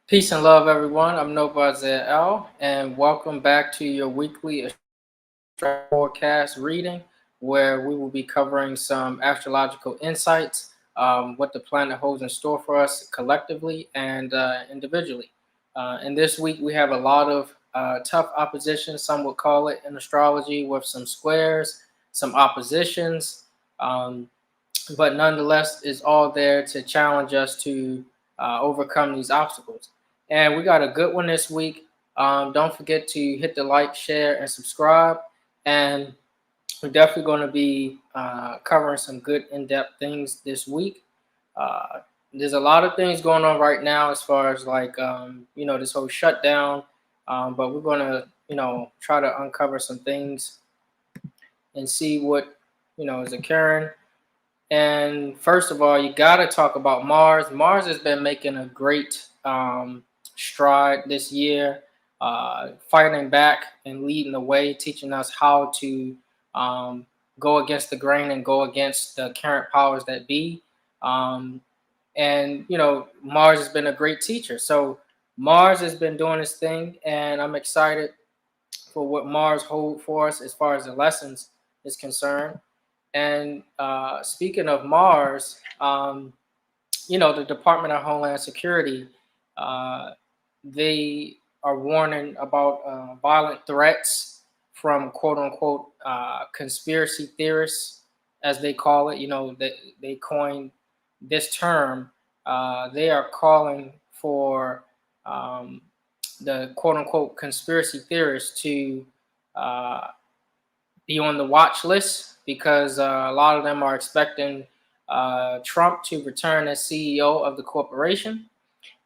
Peace and love, everyone. I'm L, and welcome back to your weekly astrology forecast reading, where we will be covering some astrological insights, what the planet holds in store for us collectively and individually. And this week, we have a lot of tough opposition, some would call it in astrology, with some squares, some oppositions. Um, but nonetheless is all there to challenge us to overcome these obstacles. And we got a good one this week. Don't forget to hit the like, share, and subscribe. And we're definitely going to be covering some good in-depth things this week. Uh, there's a lot of things going on right now as far as this whole shutdown. But we're going to, try to uncover some things and see what, is occurring. And first of all, you got to talk about Mars. Mars has been making a great stride this year, fighting back and leading the way, teaching us how to um, go against the grain and go against the current powers that be. Um, and Mars has been a great teacher. So Mars has been doing his thing, and I'm excited for what Mars hold for us as far as the lessons is concerned. And speaking of Mars, the Department of Homeland Security, uh, they are warning about violent threats from quote unquote conspiracy theorists, as they call it. They coined this term. They are calling for um, the quote unquote conspiracy theorists to uh, be on the watch list because a lot of them are expecting Trump to return as CEO of the corporation.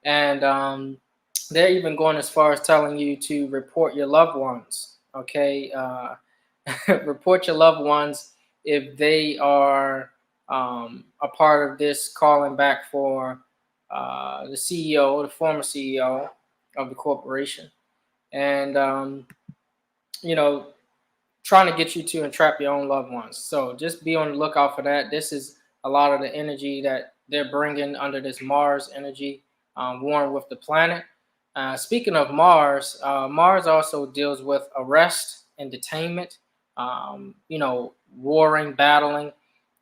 And they're even going as far as telling you to report your loved ones. Okay. Report your loved ones if they are a part of this calling back for the CEO, the former CEO of the corporation. And, you know, trying to get you to entrap your own loved ones. So just be on the lookout for that. This is a lot of the energy that they're bringing under this Mars energy, warring with the planet. Speaking of Mars, Mars also deals with arrest and detainment, warring, battling.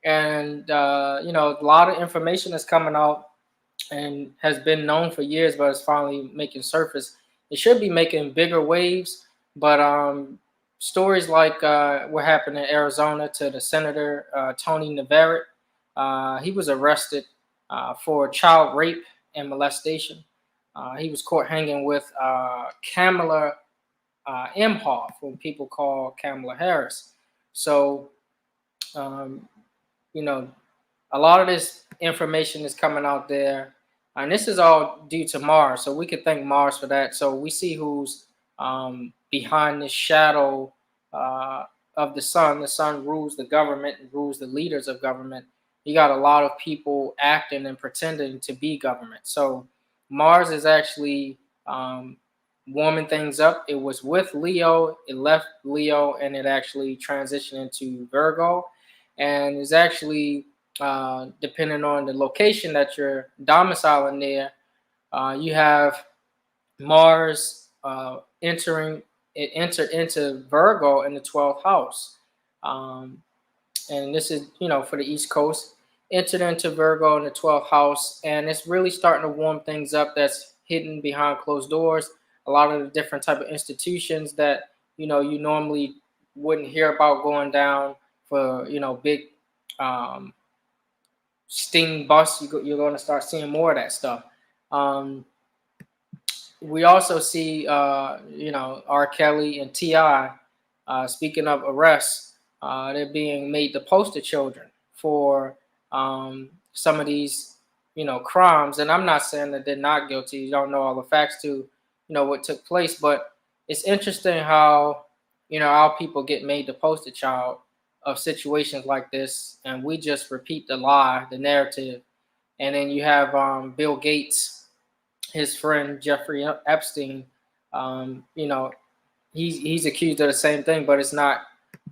And, a lot of information is coming out and has been known for years, but it's finally making surface. It should be making bigger waves, but stories like what happened in Arizona to the Senator Tony Navarrete, he was arrested for child rape and molestation. He was caught hanging with Kamala Imhoff, who people call Kamala Harris. So, um, you know, a lot of this information is coming out there, and this is all due to Mars. So we could thank Mars for that. So we see who's behind this shadow uh, of the sun. The sun rules the government and rules the leaders of government. You got a lot of people acting and pretending to be government. So Mars is actually warming things up. It was with Leo, it left Leo, and it actually transitioned into Virgo, and is actually depending on the location that you're domiciling there, you have Mars it entered into Virgo in the 12th house. Um, and this is, for the East Coast, entered into Virgo in the 12th house. And it's really starting to warm things up that's hidden behind closed doors. A lot of the different type of institutions that, you normally wouldn't hear about going down for, big um, sting bust, you're going to start seeing more of that stuff. Um, we also see, R. Kelly and T.I. Speaking of arrests, they're being made the poster children for some of these, crimes. And I'm not saying that they're not guilty. You don't know all the facts to, what took place. But it's interesting how, our people get made the poster child of situations like this, and we just repeat the lie, the narrative. And then you have Bill Gates, his friend Jeffrey Epstein. You know, he's accused of the same thing, but it's not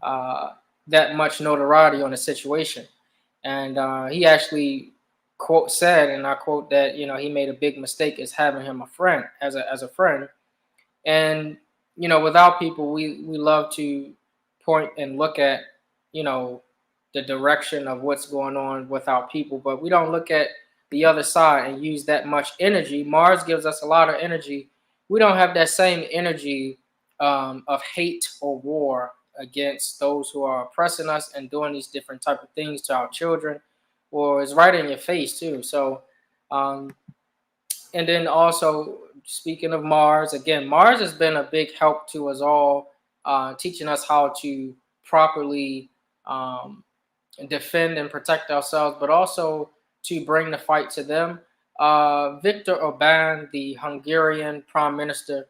uh, that much notoriety on the situation. And he actually quote said, and I quote that he made a big mistake is having him a friend as a friend. And without people, we love to point and look at you know the direction of what's going on without people, but we don't look at the other side and use that much energy. Mars gives us a lot of energy. We don't have that same energy of hate or war against those who are oppressing us and doing these different type of things to our children, or it's right in your face too. So um, and then also, speaking of Mars, again, Mars has been a big help to us all, teaching us how to properly um, defend and protect ourselves, but also to bring the fight to them. Viktor Orban, the Hungarian prime minister,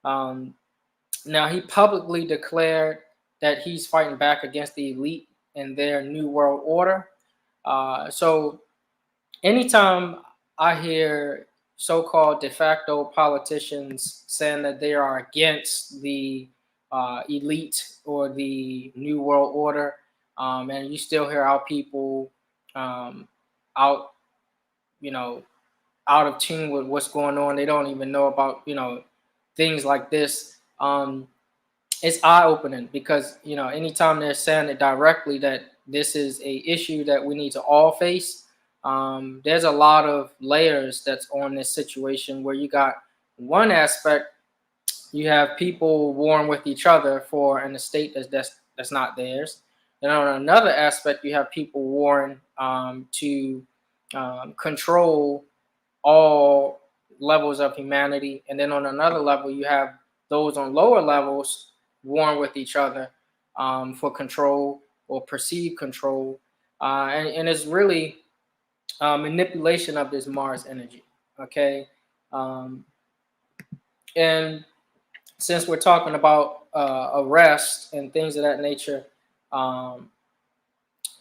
um, now he publicly declared that he's fighting back against the elite and their new world order. So anytime I hear so-called de facto politicians saying that they are against the elite or the new world order, and you still hear our people um, out, you know, out of tune with what's going on. They don't even know about things like this. It's eye-opening because anytime they're saying it directly that this is a issue that we need to all face, there's a lot of layers that's on this situation where you got one aspect, you have people warring with each other for an estate that's not theirs, and on another aspect you have people warring to control all levels of humanity. And then on another level, you have those on lower levels warring with each other for control or perceived control. And it's really manipulation of this Mars energy. Okay. Um, and since we're talking about arrest and things of that nature, um,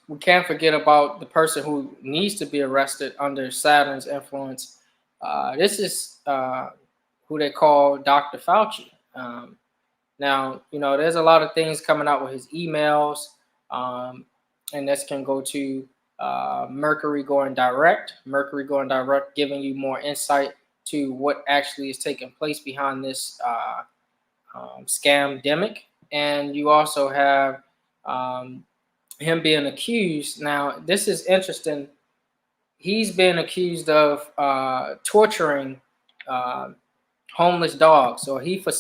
we can't forget about the person who needs to be arrested under Saturn's influence. This is who they call Dr. Fauci. Now, there's a lot of things coming out with his emails, and this can go to Mercury going direct. Mercury going direct, giving you more insight to what actually is taking place behind this scam-demic. And you also have him being accused. Now, this is interesting. He's been accused of torturing uh, homeless dogs. So he was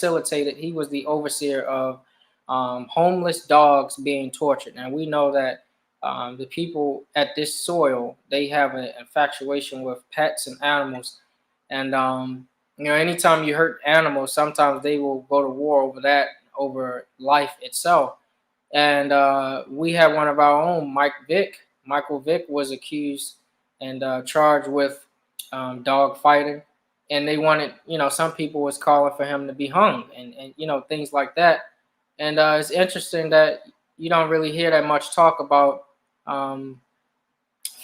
the overseer of homeless dogs being tortured. Now, we know that the people at this soil, they have an infatuation with pets and animals. And, anytime you hurt animals, sometimes they will go to war over that, over life itself. And we had one of our own, Michael Vick was accused and charged with dog fighting. And they wanted, some people was calling for him to be hung and things like that. And it's interesting that you don't really hear that much talk about um,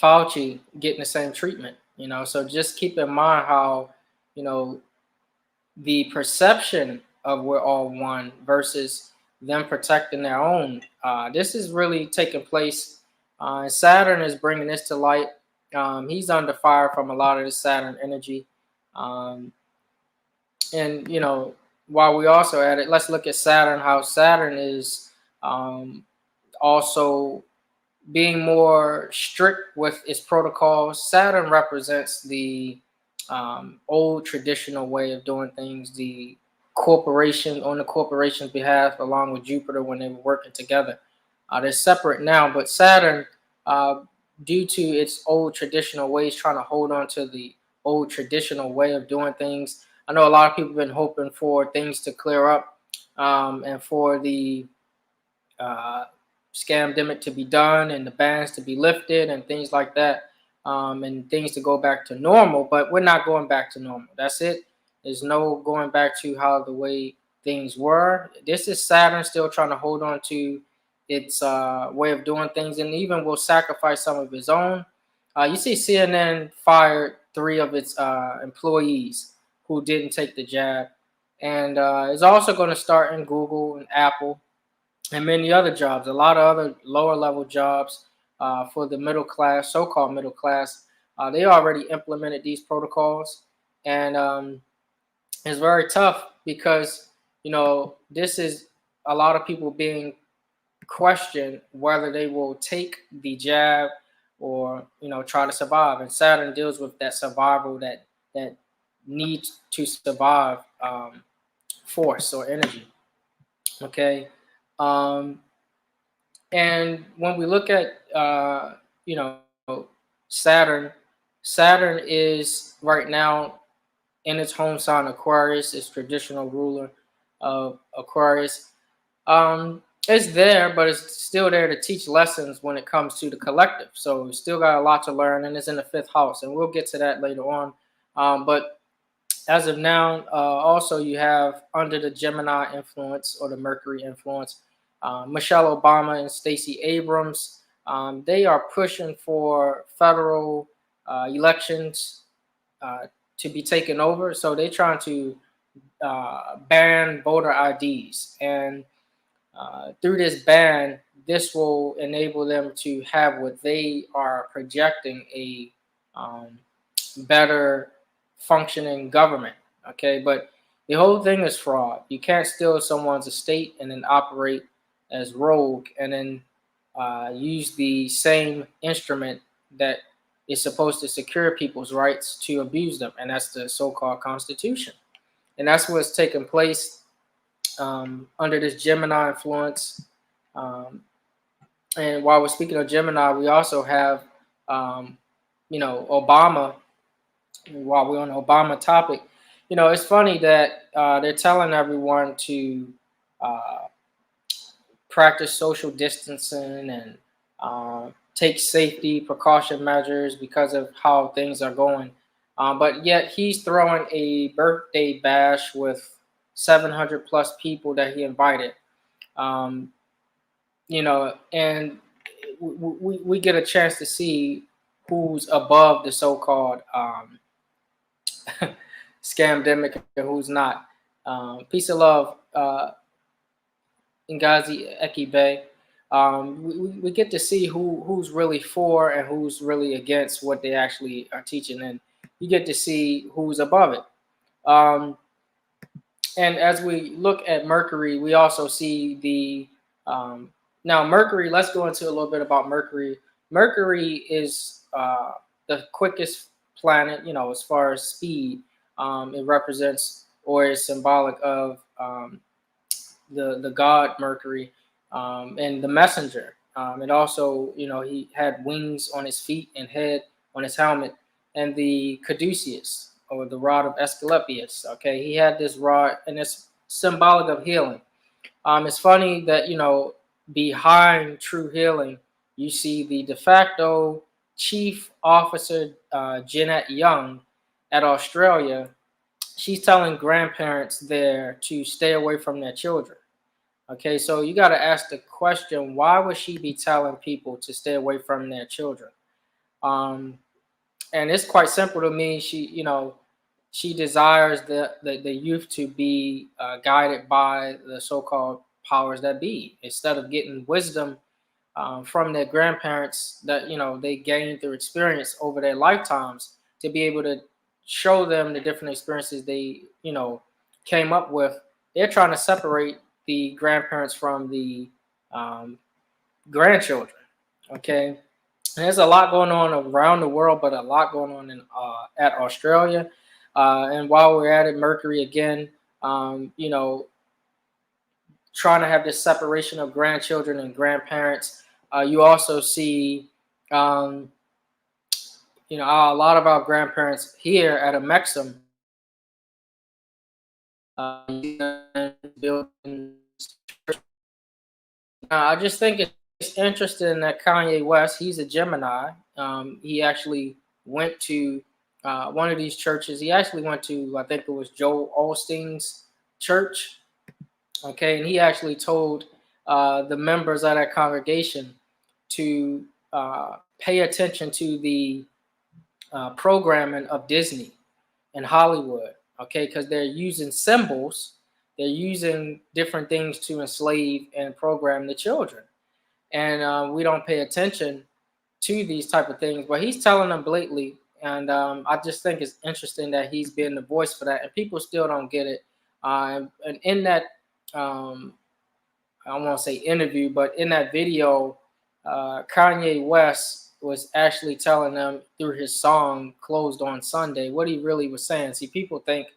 Fauci getting the same treatment. So just keep in mind how, you know, the perception of we're all one versus them protecting their own. This is really taking place. Saturn is bringing this to light. He's under fire from a lot of the Saturn energy. Um, and, while we also at it, let's look at Saturn, how Saturn is um, also being more strict with its protocols. Saturn represents the old traditional way of doing things, the corporation on the corporation's behalf, along with Jupiter when they were working together. They're separate now, but Saturn, uh, due to its old traditional ways, trying to hold on to the old traditional way of doing things. I know a lot of people have been hoping for things to clear up and for the uh, scamdemic to be done and the bans to be lifted and things like that, and things to go back to normal. But we're not going back to normal. That's it. There's no going back to how the way things were. This is Saturn still trying to hold on to its way of doing things, and even will sacrifice some of his own. You see, CNN fired 3 of its employees who didn't take the jab, and it's also going to start in Google and Apple and many other jobs, a lot of other lower level jobs for the middle class, so-called middle class. They already implemented these protocols, and it's very tough because this is a lot of people being questioned whether they will take the jab or try to survive. And Saturn deals with that survival, that needs to survive force or energy. Okay. Um, and when we look at you know Saturn, Saturn is right now in its home sign Aquarius, its traditional ruler of Aquarius. It's there, but it's still there to teach lessons when it comes to the collective. So we still got a lot to learn, and it's in the fifth house, and we'll get to that later on. But as of now, also you have under the Gemini influence or the Mercury influence, Michelle Obama and Stacey Abrams. They are pushing for federal elections uh, to be taken over. So they're trying to ban voter IDs. And through this ban, this will enable them to have what they are projecting a um, better functioning government. Okay, but the whole thing is fraud. You can't steal someone's estate and then operate as rogue and then use the same instrument that is supposed to secure people's rights to abuse them, and that's the so-called Constitution. And that's what's taking place under this Gemini influence. Um, and while we're speaking of Gemini, we also have, um, Obama. While we're on the Obama topic, it's funny that they're telling everyone to uh, practice social distancing and take safety precaution measures because of how things are going. But yet he's throwing a birthday bash with 700 plus people that he invited. Um, and we get a chance to see who's above the so-called scamdemic and who's not. Peace and love, Ngazi Ekibe. We get to see who's really for and who's really against what they actually are teaching, and you get to see who's above it. And as we look at Mercury, we also see the now Mercury. Let's go into a little bit about Mercury. Mercury is the quickest planet, as far as speed. It represents or is symbolic of the god Mercury and the messenger. And also, he had wings on his feet and head on his helmet, and the caduceus or the rod of Asclepius. Okay, he had this rod, and it's symbolic of healing. It's funny that behind true healing, you see the de facto chief officer Jeanette Young at Australia. She's telling grandparents there to stay away from their children. Okay, so you got to ask the question: why would she be telling people to stay away from their children? Um, and it's quite simple to me. She desires the youth to be guided by the so-called powers that be, instead of getting wisdom from their grandparents that they gained through experience over their lifetimes, to be able to show them the different experiences they came up with. They're trying to separate the grandparents from the um, grandchildren. Okay, and there's a lot going on around the world, but a lot going on in at Australia. And while we're at it, Mercury again, trying to have this separation of grandchildren and grandparents. You also see, a lot of our grandparents here at a Mexim building. I just think it's interesting that Kanye West, he's a Gemini. He actually went to one of these churches. He actually went to, I think it was Joel Osteen's church. Okay, and he actually told the members of that congregation to pay attention to the programming of Disney and Hollywood. Okay, because they're using symbols, they're using different things to enslave and program the children, and we don't pay attention to these type of things. But he's telling them blatantly, And I just think it's interesting that he's been the voice for that, and people still don't get it. And in that, um, I won't say interview, but in that video, Kanye West was actually telling them through his song "Closed on Sunday" what he really was saying. See, people think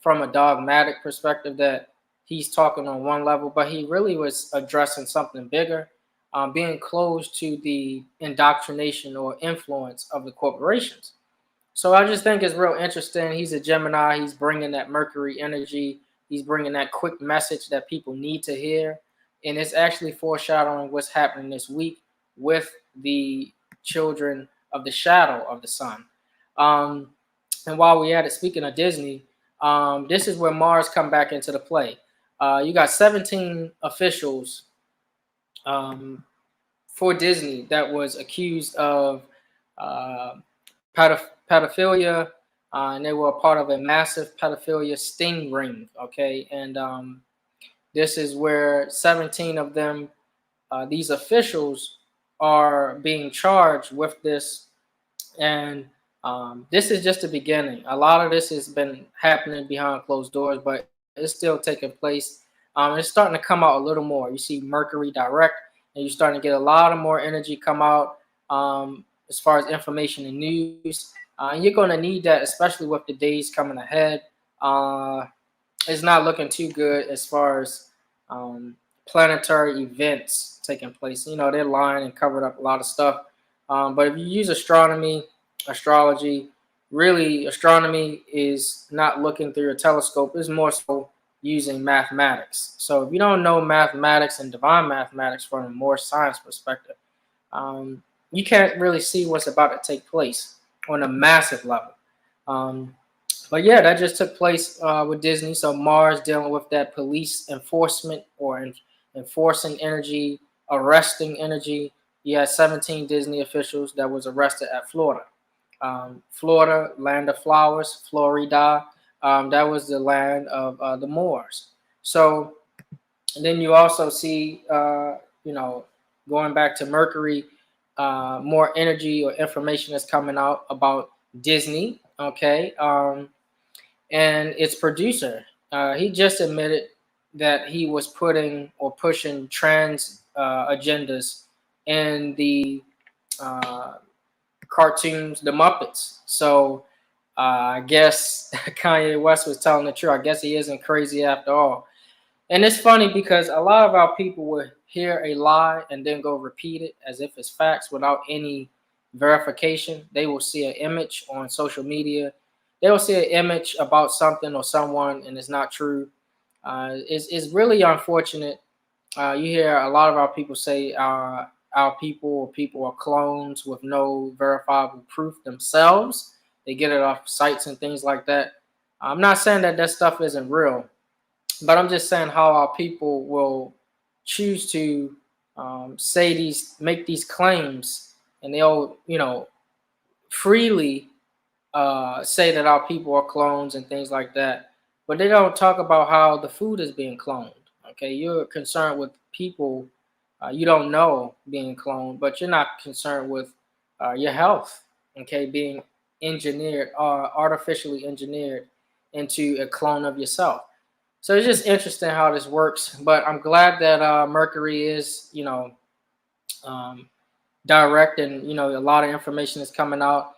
from a dogmatic perspective that he's talking on one level, but he really was addressing something bigger, being closed to the indoctrination or influence of the corporations. So I just think it's real interesting. He's a Gemini. He's bringing that Mercury energy. He's bringing that quick message that people need to hear. And it's actually foreshadowing what's happening this week with the children of the shadow of the sun. Um, and while we at it, speaking of Disney, this is where Mars come back into the play. You got 17 officials um, for Disney that was accused of uh, pedophilia, and they were a part of a massive pedophilia sting ring. Okay, and this is where 17 of them, these officials, are being charged with this, and this is just the beginning. A lot of this has been happening behind closed doors, but it's still taking place. It's starting to come out a little more. You see Mercury direct, and you're starting to get a lot of more energy come out as far as information and news. And you're going to need that, especially with the days coming ahead. Uh, it's not looking too good as far as planetary events taking place. You know, they're lying and covered up a lot of stuff. But if you use astrology, really astronomy is not looking through a telescope. It's more so using mathematics. So if you don't know mathematics and divine mathematics from a more science perspective, you can't really see what's about to take place on a massive level. Um, but yeah, that just took place with Disney. So Mars dealing with that police enforcement or enforcing energy, arresting energy. You had 17 Disney officials that was arrested at Florida. Florida, land of flowers, Florida. That was the land of the Moors. So and then you also see, going back to Mercury, more energy or information is coming out about Disney. Okay. And its producer, he just admitted that he was putting or pushing trans agendas in the uh, cartoons, the Muppets. So I guess Kanye West was telling the truth. I guess he isn't crazy after all. And it's funny because a lot of our people will hear a lie and then go repeat it as if it's facts without any verification. They will see an image on social media. They will see an image about something or someone and it's not true. It's really unfortunate. You hear a lot of our people say our people or people are clones with no verifiable proof themselves. They get it off sites and things like that. I'm not saying that that stuff isn't real, but I'm just saying how our people will choose to make these claims, and they'll, freely say that our people are clones and things like that, but they don't talk about how the food is being cloned. Okay, you're concerned with people you don't know being cloned, but you're not concerned with your health. Okay, being engineered, artificially engineered into a clone of yourself. So it's just interesting how this works. But I'm glad that Mercury is, um, direct, and a lot of information is coming out.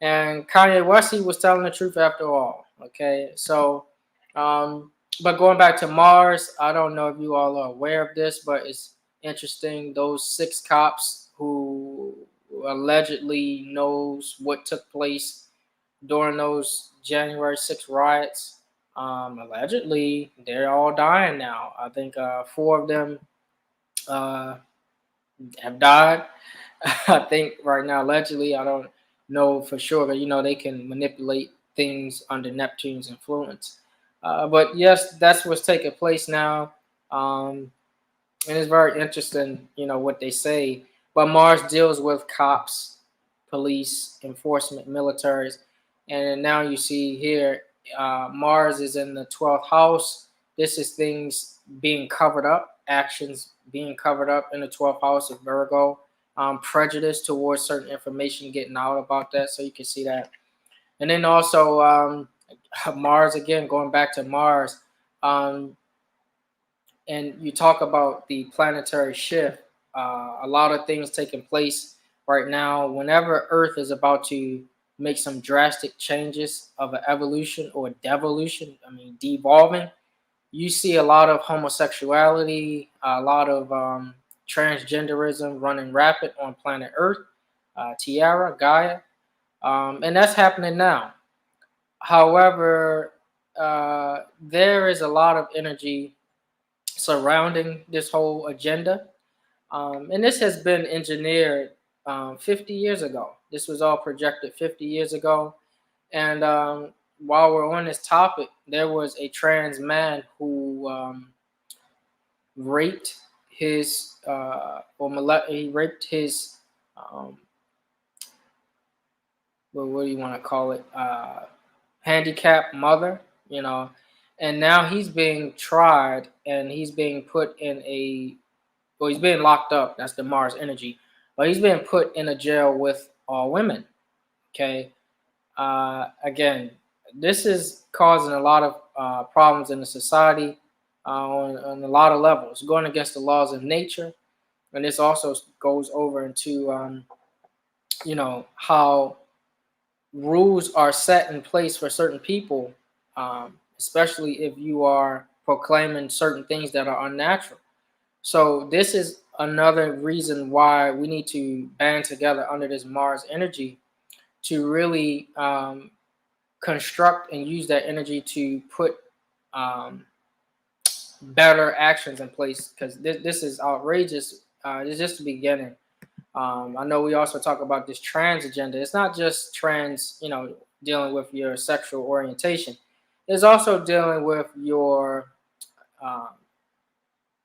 And Kanye West, he was telling the truth after all. Okay, so but going back to Mars, I don't know if you all are aware of this, but it's interesting. Those 6 cops who allegedly knows what took place during those January 6th riots. Allegedly, they're all dying now. I think 4 of them uh, have died. I think right now, allegedly, I don't know for sure, but they can manipulate things under Neptune's influence. But yes, that's what's taking place now. And it's very interesting, what they say. But Mars deals with cops, police, enforcement, militaries, and now you see here Mars is in the 12th house. This is things being covered up, actions being covered up in the 12th house of Virgo. Prejudice towards certain information getting out about that, so you can see that. And then also Mars, again, going back to Mars, um, and you talk about the planetary shift. A lot of things taking place right now. Whenever Earth is about to make some drastic changes of an evolution or devolution, I mean devolving, you see a lot of homosexuality, a lot of transgenderism running rapid on planet Earth, Tiara, Gaia, and that's happening now. However, there is a lot of energy surrounding this whole agenda. And this has been engineered 50 years ago. This was all projected 50 years ago. And while we're on this topic, there was a trans man who raped his, he raped his, um, well, what do you want to call it? Handicapped mother, you know. And now he's being tried and he's being put in a, well, he's being locked up. That's the Mars energy, but he's being put in a jail with all women. Okay. Again, this is causing a lot of problems in the society on a lot of levels, going against the laws of nature, and this also goes over into how rules are set in place for certain people, especially if you are proclaiming certain things that are unnatural. So this is another reason why we need to band together under this Mars energy to really construct and use that energy to put um, better actions in place, because this is outrageous. It's just the beginning. I know we also talk about this trans agenda. It's not just trans, dealing with your sexual orientation. It's also dealing with your um,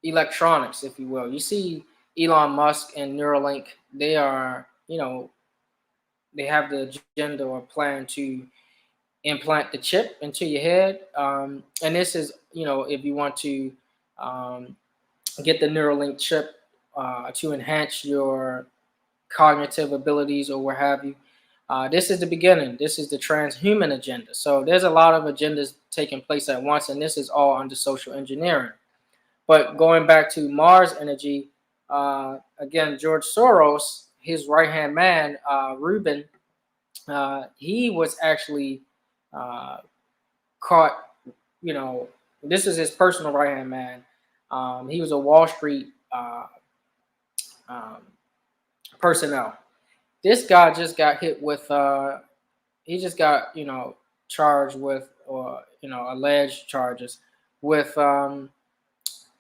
electronics, if you will. You see Elon Musk and Neuralink, they are, they have the agenda or plan to implant the chip into your head. And this is, if you want to um, get the Neuralink chip to enhance your cognitive abilities or what have you. This is the beginning. This is the transhuman agenda. So there's a lot of agendas taking place at once, and this is all under social engineering. But going back to Mars energy, again, George Soros, his right hand man, Rubin, he was actually uh, caught. You know, this is his personal right hand man. He was a Wall Street um, personnel. This guy just got hit with. He just got charged with, or alleged charges with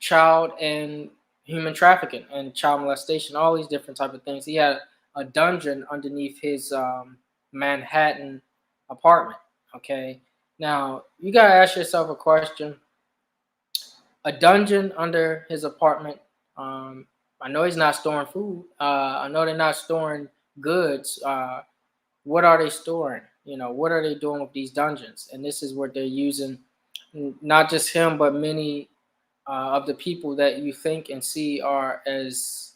child and human trafficking and child molestation, all these different type of things. He had a dungeon underneath his Manhattan apartment. Okay, now you gotta ask yourself a question: a dungeon under his apartment. Um, I know he's not storing food. I know they're not storing goods. What are they storing? What are they doing with these dungeons? And this is what they're using. Not just him, but many of the people that you think and see are as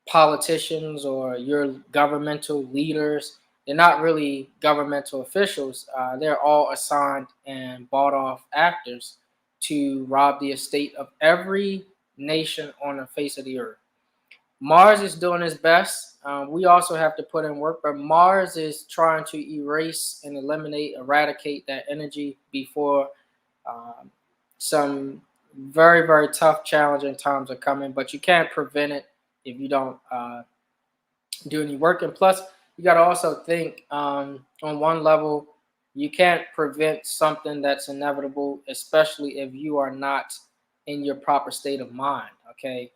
politicians or your governmental leaders. They're not really governmental officials. They're all assigned and bought off actors to rob the estate of every nation on the face of the earth. Mars is doing its best. We also have to put in work, but Mars is trying to erase and eliminate, eradicate that energy before um, some very, very tough, challenging times are coming. But you can't prevent it if you don't do any work. And plus, you got to also think on one level, you can't prevent something that's inevitable, especially if you are not in your proper state of mind. Okay.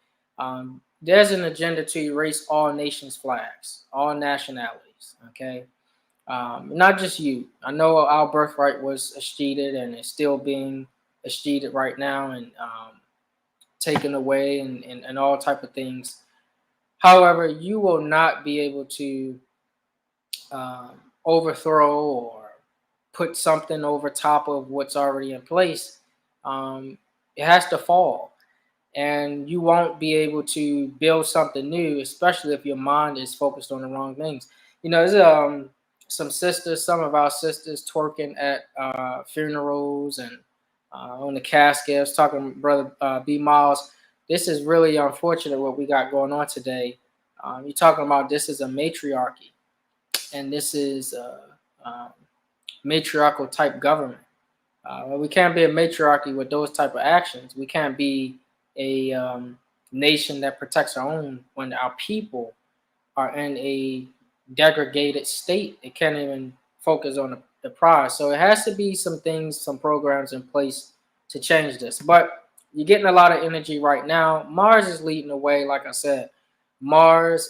There's an agenda to erase all nations' flags, all nationalities. Okay. Not just you. I know our birthright was escheated and it's still being escheated right now and taken away and all type of things. However, you will not be able to um, overthrow or put something over top of what's already in place. It has to fall, and you won't be able to build something new, especially if your mind is focused on the wrong things. There's some sisters, some of our sisters twerking at funerals and on the caskets, talking brother B Miles. This is really unfortunate what we got going on today. You're talking about this is a matriarchy, and this is um, matriarchal type government. Well, we can't be a matriarchy with those type of actions. We can't be a nation that protects our own when our people are in a degraded state. It can't even focus on the prize. So it has to be some things, some programs in place to change this. But you're getting a lot of energy right now. Mars is leading the way, like I said. Mars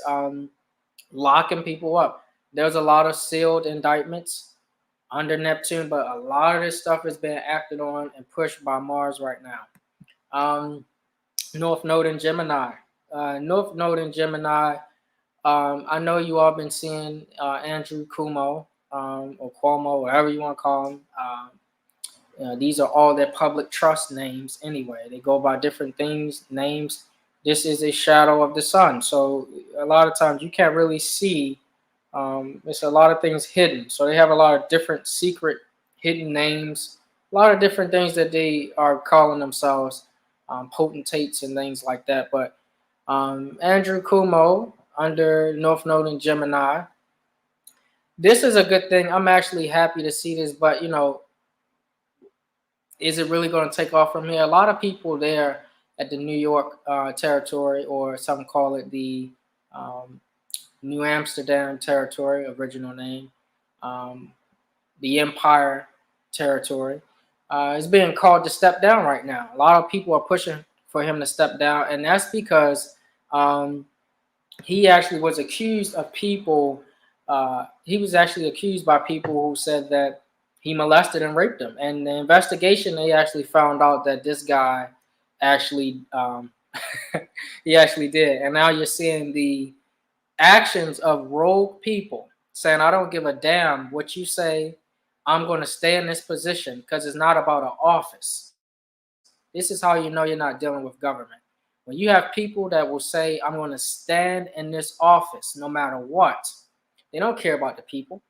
locking people up. There's a lot of sealed indictments under Neptune, but a lot of this stuff is being acted on and pushed by Mars right now. Um, North Node in Gemini. North Node in Gemini. I know you all been seeing Andrew Cuomo or Cuomo, whatever you want to call him. These are all their public trust names anyway. They go by different things, names. This is a shadow of the sun. So a lot of times you can't really see. It's a lot of things hidden. So they have a lot of different secret hidden names, a lot of different things that they are calling themselves potentates and things like that. But Andrew Cuomo under North Node in Gemini. This is a good thing. I'm actually happy to see this, but is it really going to take off from here? A lot of people there at the New York territory, or some call it the New Amsterdam territory, original name, um, the Empire territory, is being called to step down right now. A lot of people are pushing for him to step down, and that's because he actually was accused of people. He was actually accused by people who said that he molested and raped them. And the investigation, they actually found out that this guy actually he actually did. And now you're seeing the actions of rogue people saying, "I don't give a damn what you say. I'm going to stay in this position because it's not about an office." This is how you know you're not dealing with government. When you have people that will say, "I'm going to stand in this office no matter what," they don't care about the people.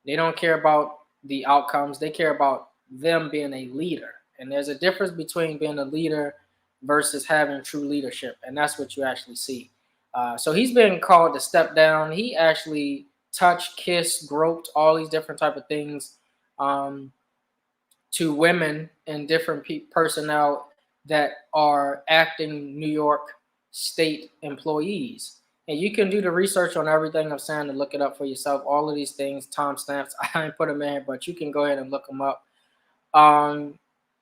They don't care about the outcomes. They care about them being a leader. And there's a difference between being a leader versus having true leadership. And that's what you actually see. So he's been called to step down. He actually touched, kissed, groped, all these different type of things. To women and different personnel that are acting New York state employees. And you can do the research on everything I'm saying to look it up for yourself. All of these things, timestamps, I didn't put them in here, but you can go ahead and look them up.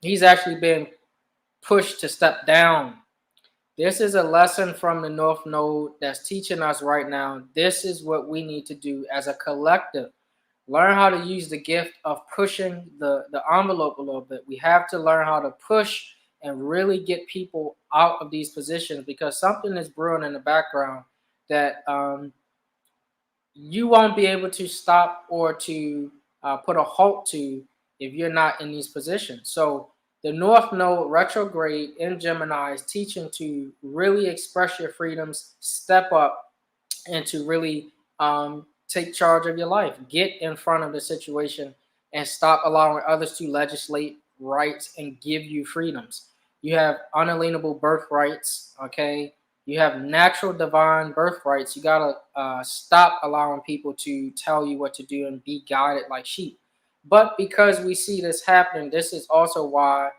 He's actually been pushed to step down. This is a lesson from the North Node that's teaching us right now. This is what we need to do as a collective. Learn how to use the gift of pushing the envelope a little bit. We have to learn how to push and really get people out of these positions, because something is brewing in the background that you won't be able to stop or to put a halt to if you're not in these positions. So the North Node retrograde in Gemini is teaching to really express your freedoms, step up, and to really take charge of your life. Get in front of the situation and stop allowing others to legislate rights and give you freedoms. You have unalienable birthrights, okay? You have natural divine birthrights. You gotta stop allowing people to tell you what to do and be guided like sheep. But because we see this happening, this is also why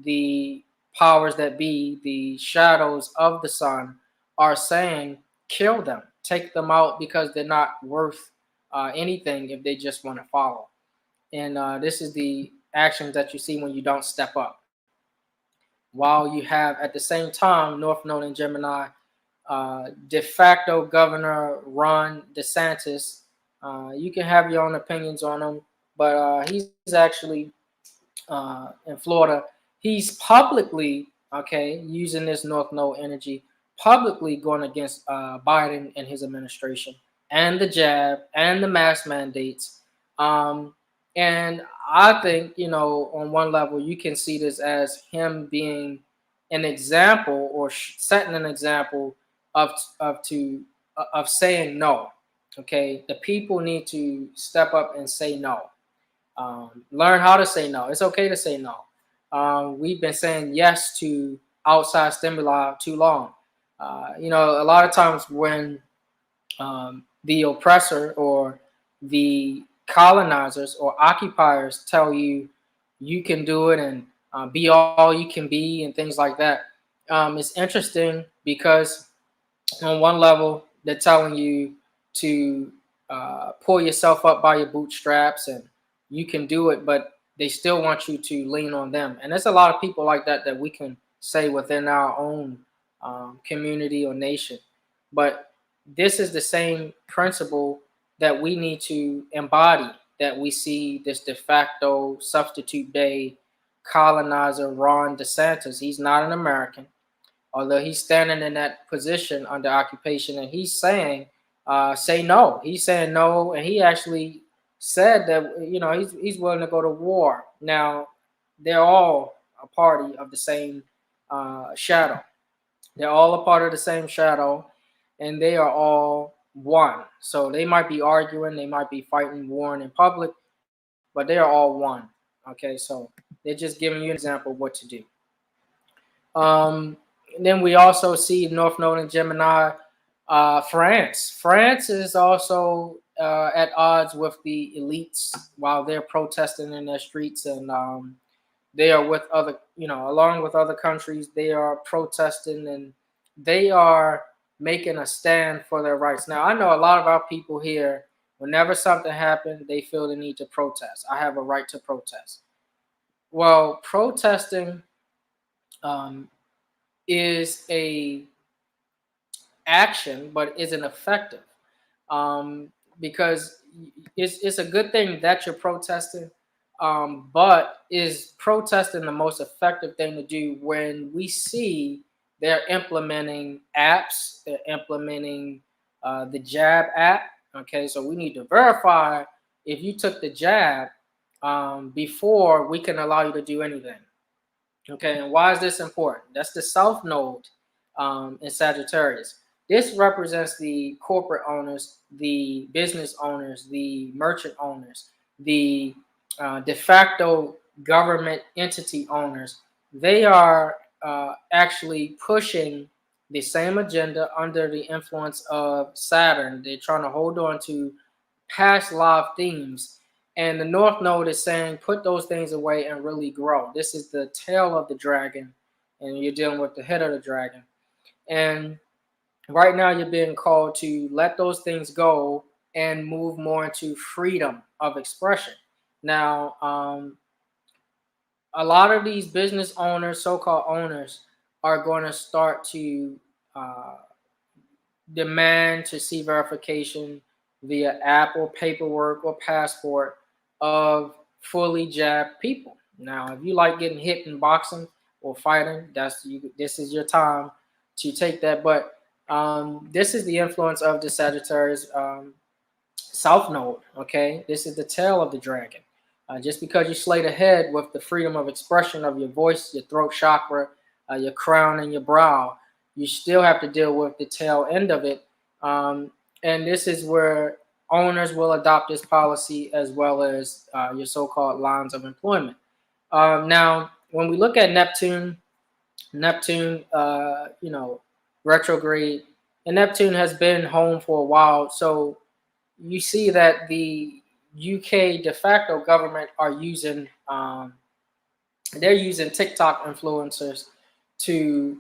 the powers that be, the shadows of the sun, are saying, kill them, take them out, because they're not worth anything if they just want to follow. And this is the actions that you see when you don't step up. While you have at the same time North Node in Gemini, de facto Governor Ron DeSantis. You can have your own opinions on him, but he's actually in Florida. He's publicly, okay, using this North Node energy, publicly going against Biden and his administration, and the jab and the mask mandates. And I think, on one level, you can see this as him being an example, or setting an example of of saying no. Okay, the people need to step up and say no. Learn how to say no. It's okay to say no. We've been saying yes to outside stimuli too long. A lot of times when the oppressor or the colonizers or occupiers tell you you can do it and be all you can be and things like that, it's interesting because on one level, they're telling you to pull yourself up by your bootstraps and you can do it, but they still want you to lean on them. And there's a lot of people like that that we can say within our own community or nation. But this is the same principle that we need to embody, that we see this de facto substitute day colonizer Ron DeSantis. He's not an American, although he's standing in that position under occupation, and he's saying, say no. He's saying no, and he actually said that he's willing to go to war. Now, they're all a party of the same shadow. They're all a part of the same shadow, and they are all one. So they might be arguing, they might be fighting, warring in public, but they are all one. Okay, so they're just giving you an example of what to do. Um, then we also see North Node in Gemini, France. France is also at odds with the elites while they're protesting in their streets, and they are with other, along with other countries, they are protesting and they are making a stand for their rights. Now, I know a lot of our people here, whenever something happens, they feel the need to protest. I have a right to protest. Well, protesting um, is a action, but isn't effective, because it's a good thing that you're protesting, but is protesting the most effective thing to do when we see they're implementing apps, they're implementing the jab app. Okay, so we need to verify if you took the jab before we can allow you to do anything. Okay, and why is this important? That's the South Node in Sagittarius. This represents the corporate owners, the business owners, the merchant owners, the de facto government entity owners. They are actually pushing the same agenda under the influence of Saturn. They're trying to hold on to past live themes. And the North Node is saying, put those things away and really grow. This is the tail of the dragon, and you're dealing with the head of the dragon. And right now, you're being called to let those things go and move more into freedom of expression. Now, a lot of these business owners, so-called owners, are going to start to uh, demand to see verification via app or paperwork or passport of fully jabbed people. Now, if you like getting hit in boxing or fighting, this is your time to take that. But this is the influence of the Sagittarius South Node. Okay, this is the tail of the dragon. Just because you slay the head with the freedom of expression of your voice, your throat chakra, your crown, and your brow, you still have to deal with the tail end of it. And this is where owners will adopt this policy as well as your so-called lines of employment. Now, when we look at Neptune, retrograde, and Neptune has been home for a while, so you see that the UK de facto government are using they're using TikTok influencers to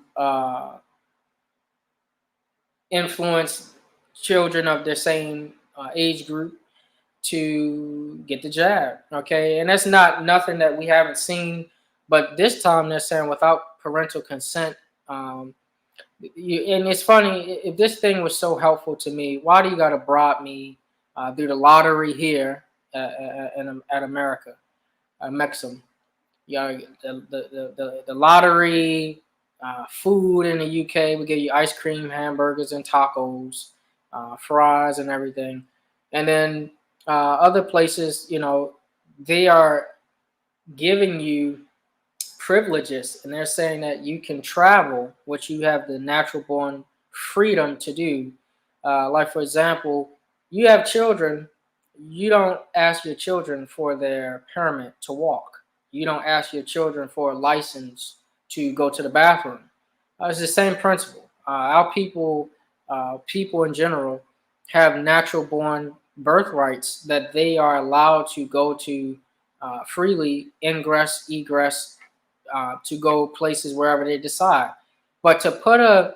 influence children of the same age group to get the jab. Okay, and that's not nothing that we haven't seen, but this time they're saying without parental consent. And it's funny, if this thing was so helpful to me, why do you got to bribe me through the lottery here at America, Mexum? Yeah, the lottery, food in the UK. We give you ice cream, hamburgers, and tacos, fries, and everything. And then other places, they are giving you privileges, and they're saying that you can travel, which you have the natural born freedom to do. Like, for example, You have children, you don't ask your children for their permit to walk. You don't ask your children for a license to go to the bathroom. It's the same principle. Our people in general, have natural born birthrights that they are allowed to go to freely, ingress, egress, to go places wherever they decide. But to put a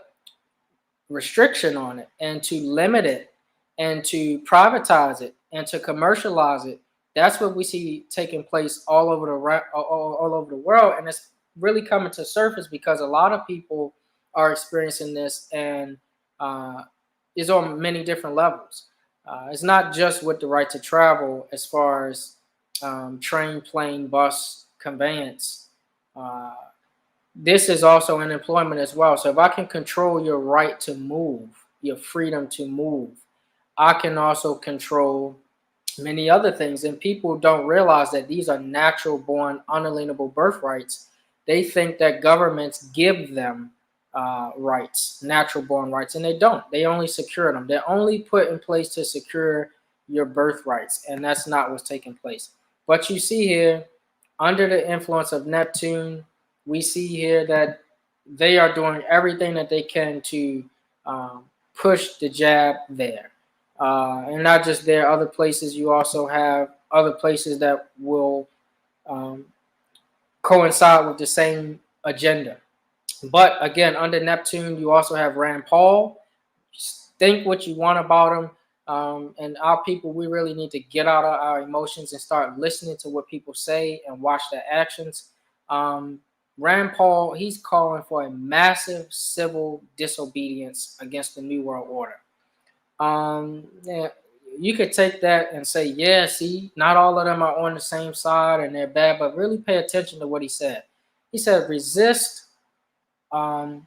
restriction on it and to limit it and to privatize it and to commercialize it, that's what we see taking place all over all over the world. And it's really coming to surface because a lot of people are experiencing this, and is on many different levels. It's not just with the right to travel as far as train, plane, bus, conveyance. uh, this is also in employment as well. So if I can control your right to move, your freedom to move, I can also control many other things. And people don't realize that these are natural born, unalienable birthrights. They think that governments give them rights, natural born rights, and they don't. They only secure them. They're only put in place to secure your birthrights, and that's not what's taking place. But you see here, under the influence of Neptune, we see here that they are doing everything that they can to um, push the jab there. And not just there, other places you also have other places that will um, coincide with the same agenda. But again, under Neptune, you also have Rand Paul. Think what you want about him. And our people, we really need to get out of our emotions and start listening to what people say and watch their actions. Rand Paul, he's calling for a massive civil disobedience against the New World Order. Yeah, you could take that and say, yeah, see, not all of them are on the same side and they're bad, but really pay attention to what he said. He said, resist. Um,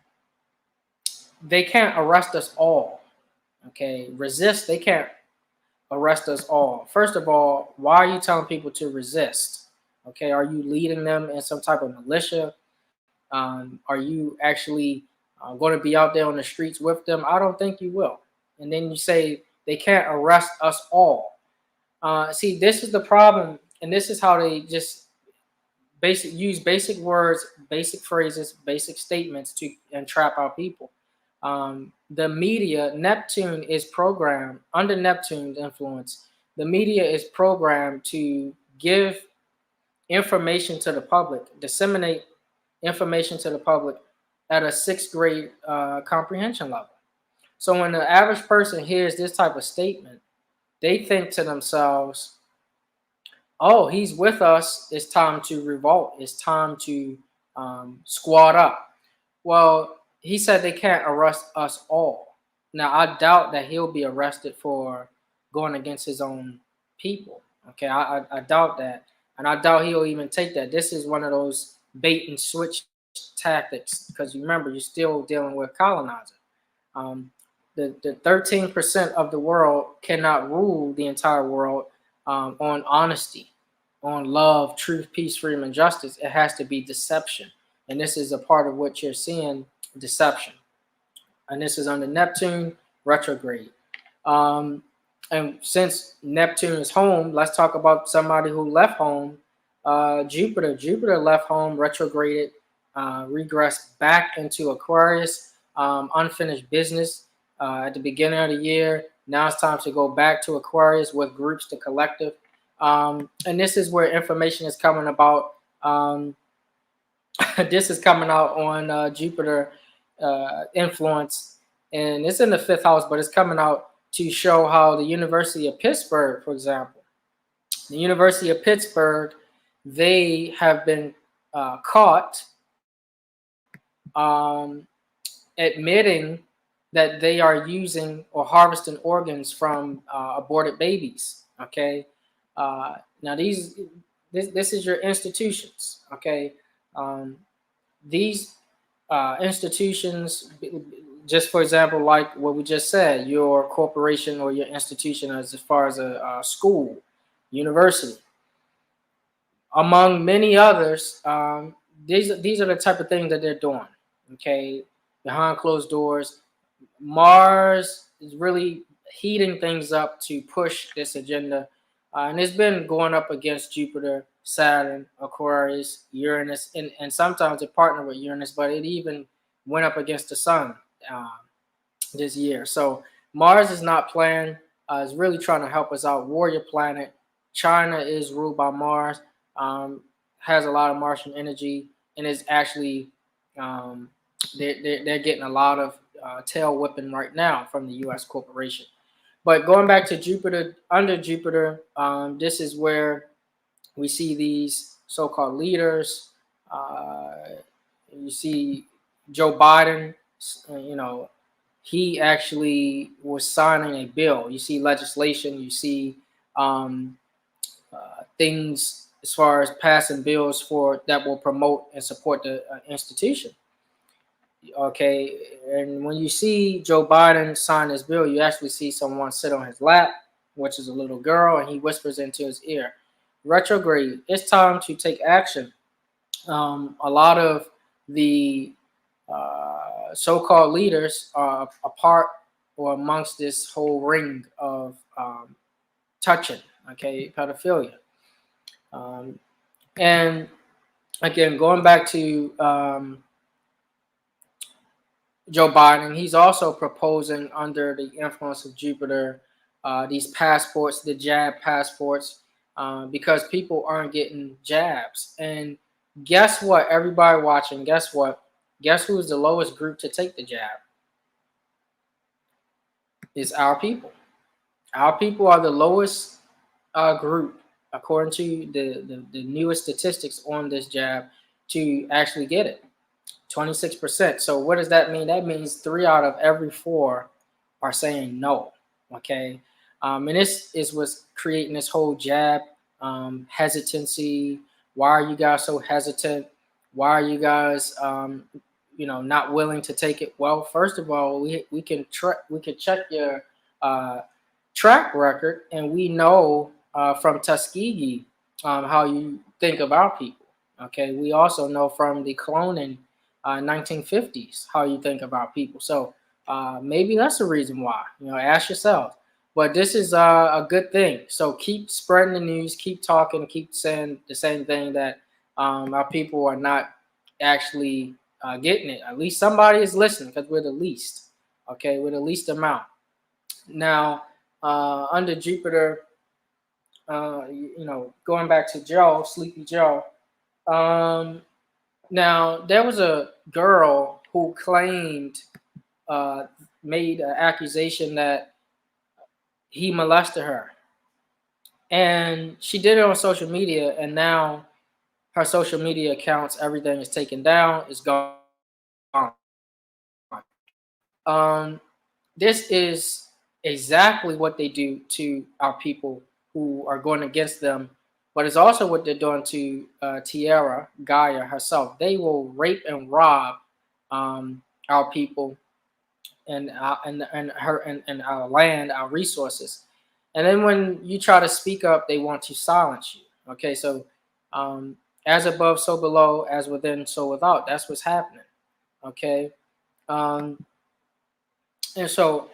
they can't arrest us all. Okay, resist. They can't arrest us all. First of all, why are you telling people to resist? Okay, are you leading them in some type of militia? Are you actually going to be out there on the streets with them? I don't think you will. And then you say they can't arrest us all. See, this is the problem, and this is how they just use basic words, basic phrases, basic statements to entrap our people. The media, Neptune is programmed under Neptune's influence. The media is programmed to give information to the public, disseminate information to the public at a sixth grade comprehension level. So when the average person hears this type of statement, they think to themselves, oh, he's with us. It's time to revolt. It's time to squad up. Well, he said they can't arrest us all. Now, I doubt that he'll be arrested for going against his own people. Okay, I doubt that. And I doubt he'll even take that. This is one of those bait and switch tactics because remember, you're still dealing with colonizer. Um, the 13% of the world cannot rule the entire world on honesty, on love, truth, peace, freedom, and justice. It has to be deception. And this is a part of what you're seeing, deception. And this is under Neptune retrograde. And since Neptune is home, let's talk about somebody who left home. Jupiter. Jupiter left home, retrograded, regressed back into Aquarius, unfinished business at the beginning of the year. Now it's time to go back to Aquarius with groups, the collective. And this is where information is coming about. This is coming out on Jupiter influence, and it's in the fifth house, but it's coming out to show how the University of Pittsburgh, for example, the University of Pittsburgh, they have been caught admitting that they are using or harvesting organs from aborted babies. Okay, now this is your institutions. Okay, these institutions, just for example, like what we just said, your corporation or your institution, as far as a school, university, among many others, these are the type of things that they're doing. Okay, behind closed doors. Mars is really heating things up to push this agenda. And it's been going up against Jupiter, Saturn, Aquarius, Uranus, and sometimes it partnered with Uranus, but it even went up against the Sun um, this year. So Mars is not playing. It's really trying to help us out. Warrior planet. China is ruled by Mars. Has a lot of Martian energy, and is actually um, they're getting a lot of tail whipping right now from the U.S. corporation. But going back to Jupiter, under Jupiter, this is where we see these so-called leaders. Uh, you see Joe Biden, he actually was signing a bill. You see legislation, you see um, things as far as passing bills for that will promote and support the institution. Okay, and when you see Joe Biden sign this bill, you actually see someone sit on his lap, which is a little girl, and he whispers into his ear, "Retrograde, it's time to take action." A lot of the so-called leaders are a part or amongst this whole ring of touching, okay, pedophilia. Um, and again, going back to Joe Biden, he's also proposing under the influence of Jupiter these passports, the jab passports, because people aren't getting jabs. And guess what? Everybody watching, guess what? Guess who's the lowest group to take the jab? It's our people. Our people are the lowest group, according to the newest statistics on this jab, to actually get it. 26%. So what does that mean? That means 3 out of every 4 are saying no. Okay. And this is what's creating this whole jab hesitancy. Why are you guys so hesitant? Why are you guys not willing to take it? Well, first of all, we can check your track record, and we know from Tuskegee how you think about people. Okay, we also know from the cloning 1950s how you think about people. So maybe that's the reason why. Ask yourself. But this is a good thing. So keep spreading the news, keep talking, keep saying the same thing that our people are not actually getting it. At least somebody is listening because we're the least. Okay, we're the least amount. Now, under Jupiter, going back to Joe, Sleepy Joe. Now, there was a girl who claimed, made an accusation that he molested her. And she did it on social media, and now her social media accounts, everything is taken down, it's gone. Um, this is exactly what they do to our people who are going against them, but it's also what they're doing to Tierra Gaia herself. They will rape and rob our people and our land, our resources. And then when you try to speak up, they want to silence you. Okay, so as above, so below, as within, so without. That's what's happening. Okay, and so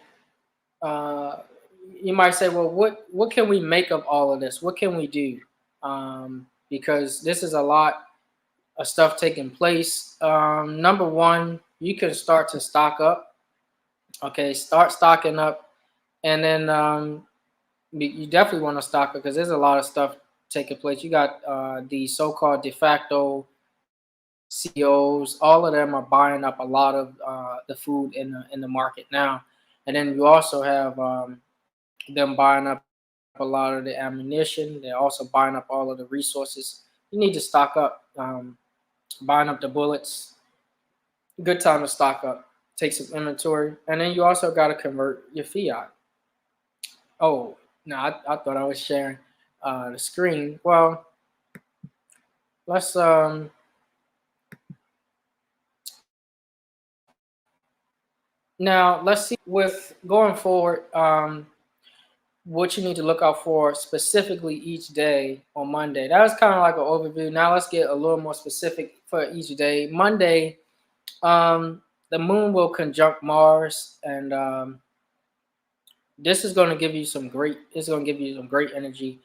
you might say, well, what can we make of all of this? What can we do? Because this is a lot of stuff taking place. Number one, you can start to stock up. Okay, start stocking up, and then you definitely want to stock up because there's a lot of stuff taking place. You got the so-called de facto CEOs. All of them are buying up a lot of the food in the market now, and then you also have them buying up a lot of the ammunition. They're also buying up all of the resources. You need to stock up, buying up the bullets. Good time to stock up. Take some inventory, and then you also got to convert your fiat. Oh, no, I thought I was sharing the screen. Well, let's now let's see with going forward. What you need to look out for specifically each day on Monday. That was kind of like an overview. Now let's get a little more specific for each day. Monday, the moon will conjunct Mars, and this is going to give you some great. It's going to give you some great energy.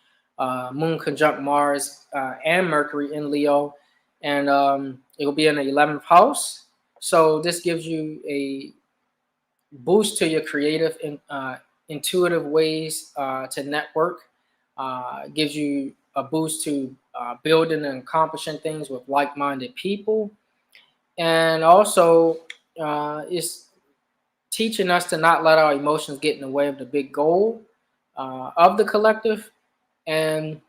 Moon conjunct Mars and Mercury in Leo, and it will be in the 11th house. So this gives you a boost to your creative and intuitive ways to network. Gives you a boost to building and accomplishing things with like-minded people, and also it's teaching us to not let our emotions get in the way of the big goal of the collective, and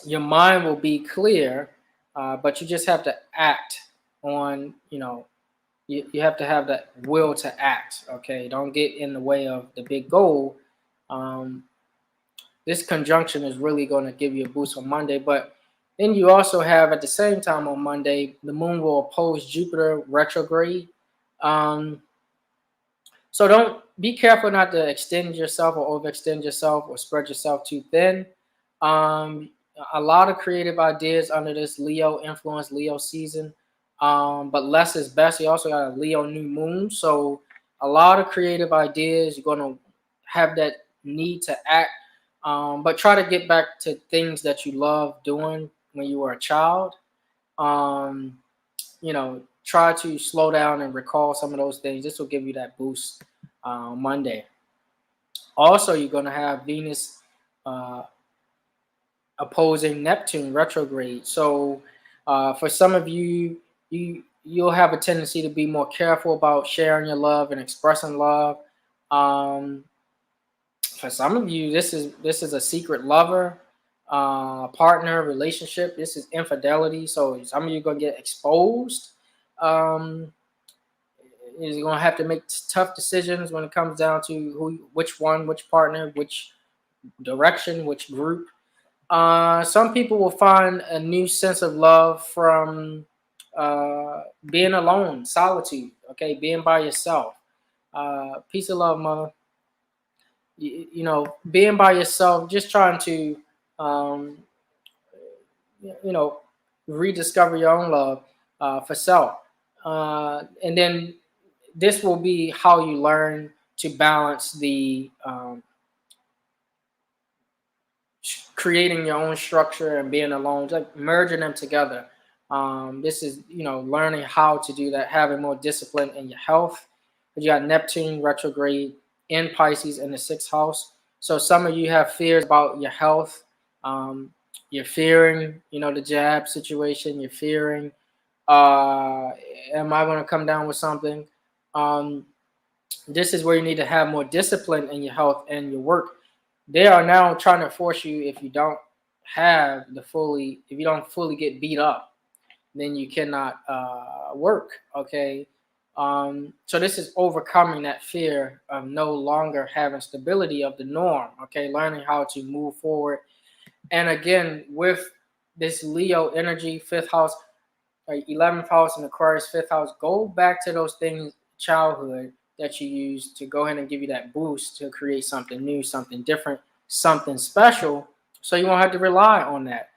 your mind will be clear, but you just have to act on, you have to have that will to act. Okay, don't get in the way of the big goal. um, this conjunction is really going to give you a boost on Monday, but then you also have at the same time on Monday the moon will oppose Jupiter retrograde. um, So don't be careful not to extend yourself or overextend yourself or spread yourself too thin. Um, a lot of creative ideas under this Leo influence, Leo season, but less is best. You also got a Leo new moon, so a lot of creative ideas. You're going to have that need to act, but try to get back to things that you love doing when you were a child. Um, try to slow down and recall some of those things. This will give you that boost Monday. Also, you're going to have Venus uh, opposing Neptune retrograde. So, for some of you, you'll have a tendency to be more careful about sharing your love and expressing love. Um, for some of you, this is a secret lover, partner, relationship. This is infidelity. So some of you are gonna get exposed. Um, you're gonna have to make tough decisions when it comes down to which one, which partner, which direction, which group. Some people will find a new sense of love from being alone, solitude. Okay, being by yourself. Peace of love, mother. Being by yourself, just trying to, um, you know, rediscover your own love for self. And then this will be how you learn to balance the creating your own structure and being alone, like merging them together. This is, learning how to do that, having more discipline in your health. You got Neptune retrograde in Pisces in the sixth house. So some of you have fears about your health. Um, you're fearing, the jab situation. You're fearing, uh, am I going to come down with something? Um, this is where you need to have more discipline in your health and your work. They are now trying to force you, if you don't if you don't fully get beat up, then you cannot work. Okay. So this is overcoming that fear of no longer having stability of the norm. Okay, learning how to move forward. And again, with this Leo energy, fifth house, 11th house and Aquarius fifth house, go back to those things, childhood, that you used to go ahead and give you that boost to create something new, something different, something special, so you won't have to rely on that.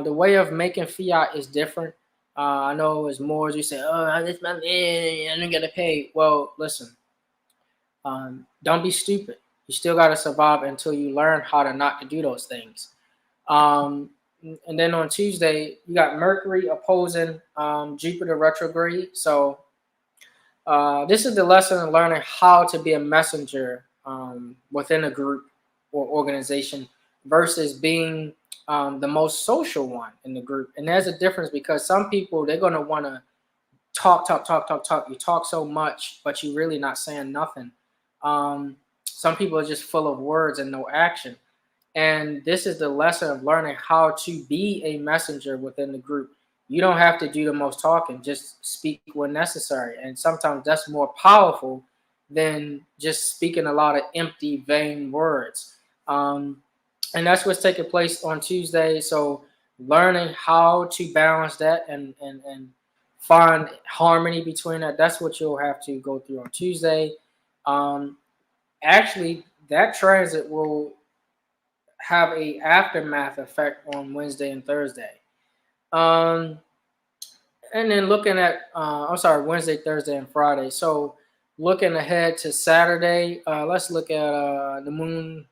The way of making fiat is different. I know as more as you say, oh, this my man, I don't get to pay. Well, listen, don't be stupid. You still got to survive until you learn how to not to do those things. Um, and then on Tuesday, you got Mercury opposing Jupiter retrograde. So this is the lesson in learning how to be a messenger within a group or organization versus being the most social one in the group. And there's a difference because some people, they're going to want to talk, talk, talk, talk, talk. You talk so much, but you're really not saying nothing. Some people are just full of words and no action. And this is the lesson of learning how to be a messenger within the group. You don't have to do the most talking, just speak when necessary. And sometimes that's more powerful than just speaking a lot of empty, vain words. Um, and that's what's taking place on Tuesday. So learning how to balance that and find harmony between that, that's what you'll have to go through on Tuesday. Um, Actually, that transit will have a aftermath effect on Wednesday and Thursday. Um, and then looking at, I'm sorry, Wednesday, Thursday, and Friday. So Looking ahead to Saturday, let's look at the moon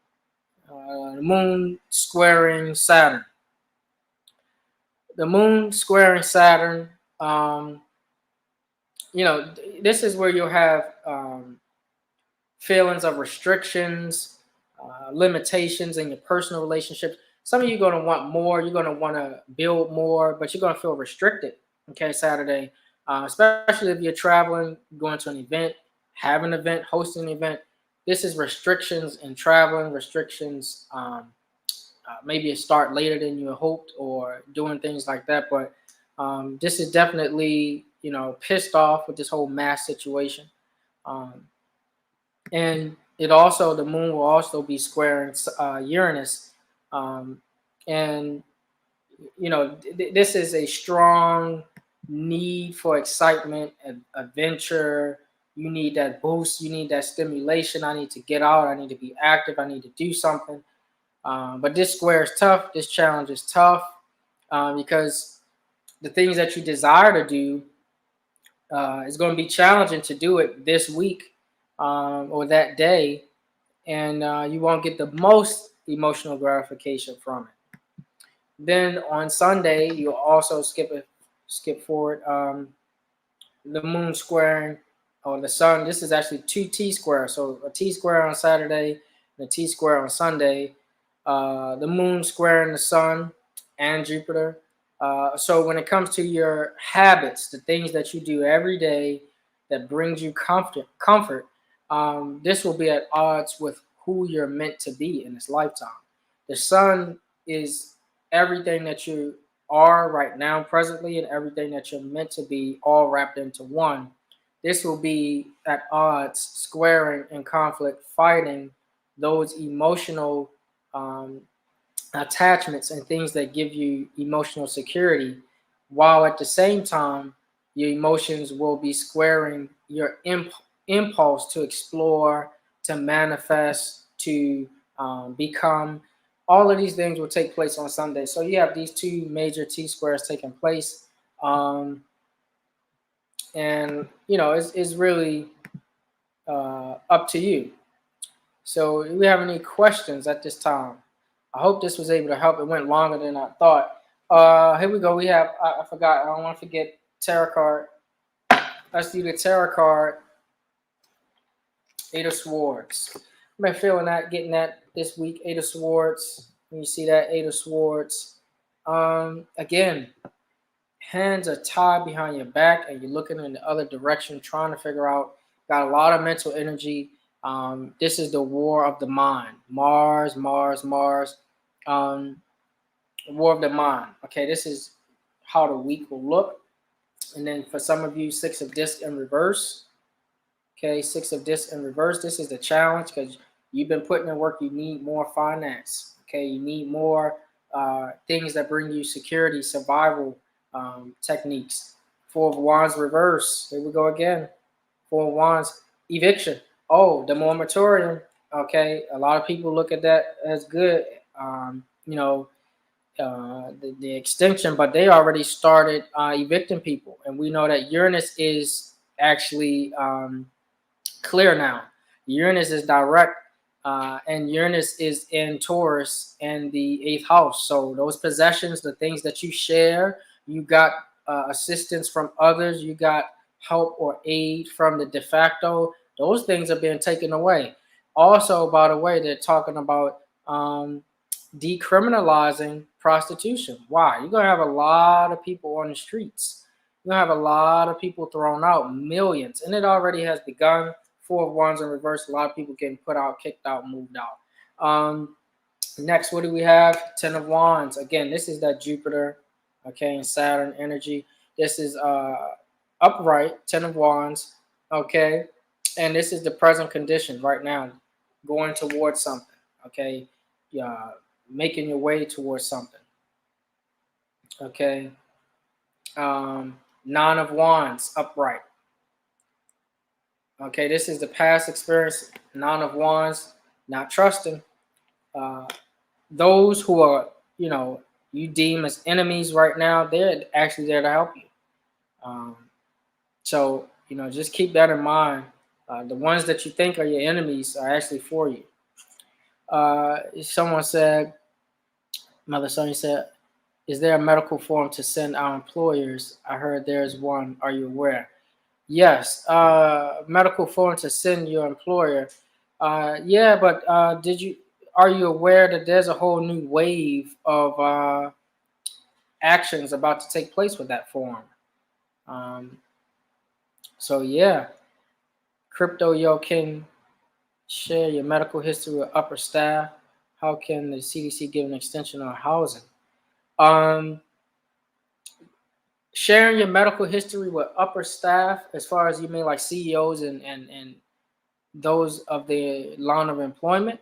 squaring Saturn. The moon squaring Saturn, um, this is where you'll have feelings of restrictions, limitations in your personal relationships. Some of you are going to want more. You're going to want to build more, but you're going to feel restricted. Okay, Saturday, especially if you're traveling, going to an event, have an event, hosting an event. This is restrictions in traveling, restrictions. Maybe it start later than you hoped, or doing things like that. But this is definitely, pissed off with this whole mass situation. Um, and the moon will also be squaring Uranus, um, and this is a strong need for excitement and adventure. You need that boost, you need that stimulation. I need to get out, I need to be active, I need to do something. But this square is tough, this challenge is tough, because the things that you desire to do, it's going to be challenging to do it this week, or that day, and you won't get the most emotional gratification from it. Then on Sunday, you'll also skip forward. The moon squaring or the sun. This is actually two T squares. So a T square on Saturday and a T square on Sunday. The moon squaring the sun and Jupiter. So when it comes to your habits, the things that you do every day that brings you comfort, this will be at odds with who you're meant to be in this lifetime. The sun is everything that you are right now, presently, and everything that you're meant to be, all wrapped into one. This will be at odds, squaring in conflict, fighting those emotional um, attachments and things that give you emotional security, while at the same time, your emotions will be squaring your impulse to explore, to manifest, to become. All of these things will take place on Sunday. So you have these two major T squares taking place. Um, and, it's really up to you. So, do we have any questions at this time? I hope this was able to help. It went longer than I thought. Here we go. We have, I forgot, I don't want to forget tarot card. Let's do the tarot card, Eight of Swords. I've been feeling that, getting that this week, Eight of Swords. When you see that, Eight of Swords. Again, hands are tied behind your back and you're looking in the other direction, trying to figure out, got a lot of mental energy. This is the war of the mind. Mars, Mars, Mars. War of the mind. Okay, this is how the week will look. And then for some of you, Six of Discs in reverse. Okay, Six of Discs in reverse. This is the challenge because you've been putting in work. You need more finance. Okay, you need more things that bring you security, survival techniques. Four of Wands reverse. Here we go again. Four of Wands, eviction. Oh, the moratorium. Okay, a lot of people look at that as good. The extinction, but they already started evicting people, and we know that Uranus is actually clear now. Uranus is direct, and Uranus is in Taurus and the eighth house. So those possessions, the things that you share, you got assistance from others, you got help or aid from the de facto. Those things are being taken away. Also, by the way, they're talking about decriminalizing prostitution. Why? You're gonna have a lot of people on the streets. You're gonna have a lot of people thrown out, millions, and it already has begun. Four of Wands in reverse. A lot of people getting put out, kicked out, moved out. Next, what do we have? Ten of Wands. Again, this is that Jupiter, okay, and Saturn energy. This is upright, Ten of Wands, okay, and this is the present condition right now, going towards something, okay, yeah, making your way towards something, okay. Nine of Wands, upright. Okay, this is the past experience. Nine of Wands, not trusting. Uh, those who are, you deem as enemies right now, they're actually there to help you. So, just keep that in mind. The ones that you think are your enemies are actually for you. Someone said, Mother Sonia said, is there a medical form to send our employers? I heard there's one. Are you aware? Yes, medical form to send your employer. Yeah, but are you aware that there's a whole new wave of actions about to take place with that form? Um, so yeah, Crypto Yo can share your medical history with upper staff. How can the CDC give an extension on housing? Um, Sharing your medical history with upper staff, as far as you mean like CEOs and those of the line of employment.